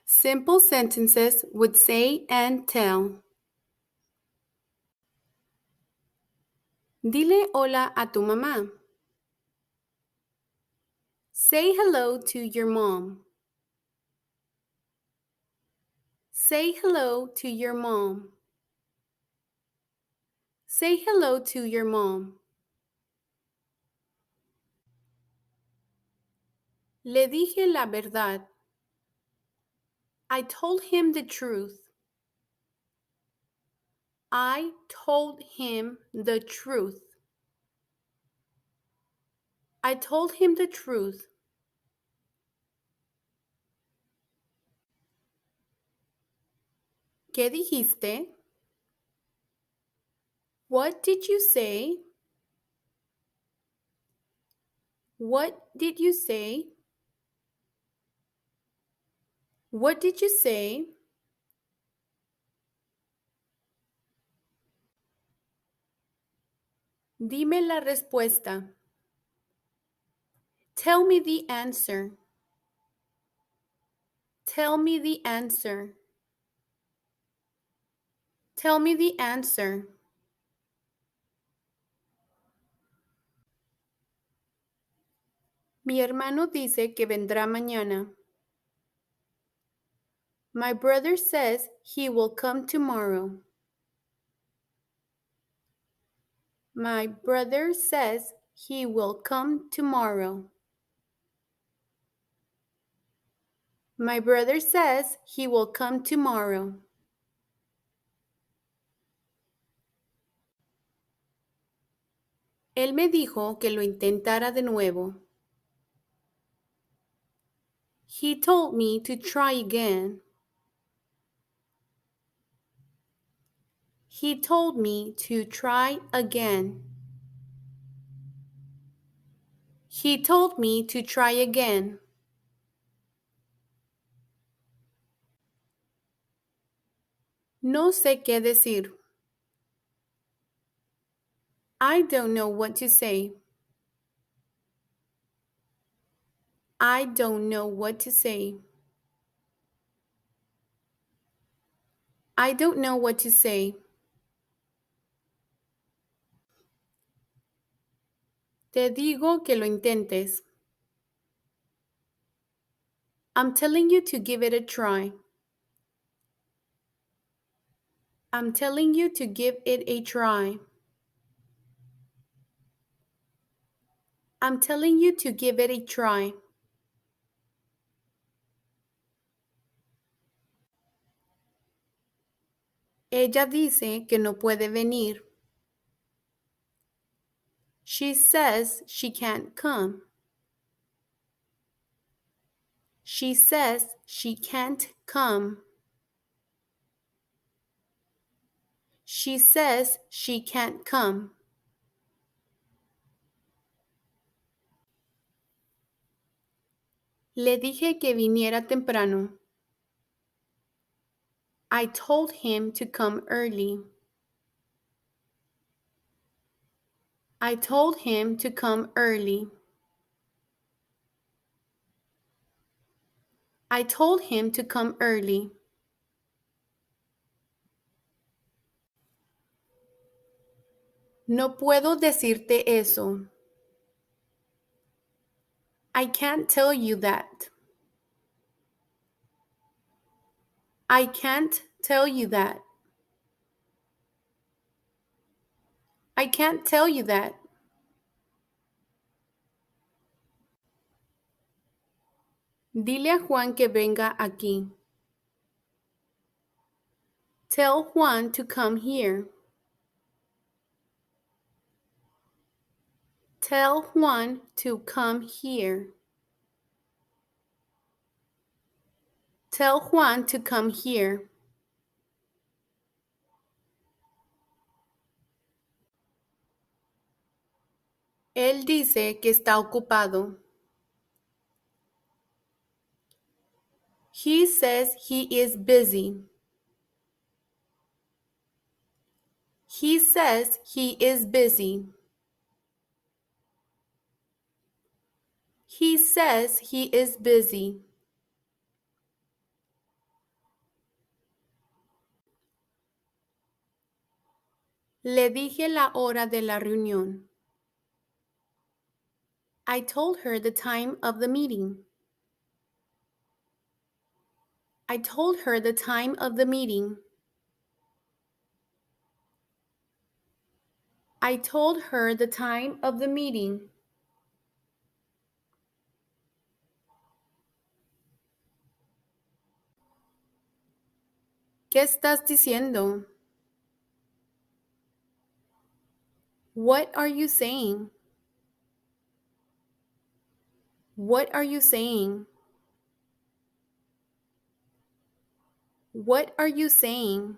Simple sentences with say and tell. Dile hola a tu mamá. Say hello to your mom. Say hello to your mom. Say hello to your mom. Le dije la verdad. I told him the truth. I told him the truth. I told him the truth. ¿Qué dijiste? What did you say? What did you say? What did you say? Dime la respuesta. Tell me the answer. Tell me the answer. Tell me the answer. Mi hermano dice que vendrá mañana. My brother says he will come tomorrow. My brother says he will come tomorrow. My brother says he will come tomorrow. Él me dijo que lo intentara de nuevo. He told me to try again. He told me to try again. He told me to try again. No sé qué decir. I don't know what to say. I don't know what to say. I don't know what to say. Te digo que lo intentes. I'm telling you to give it a try. I'm telling you to give it a try. I'm telling you to give it a try. Ella dice que no puede venir. She says she can't come. She says she can't come. She says she can't come. Le dije que viniera temprano. I told him to come early. I told him to come early. I told him to come early. No puedo decirte eso. I can't tell you that. I can't tell you that. I can't tell you that. Dile a Juan que venga aquí. Tell Juan to come here. Tell Juan to come here. Tell Juan to come here. Él dice que está ocupado. He says he is busy. He says he is busy. He says he is busy. Le dije la hora de la reunión. I told her the time of the meeting. I told her the time of the meeting. I told her the time of the meeting. ¿Qué estás diciendo? What are you saying? What are you saying? What are you saying?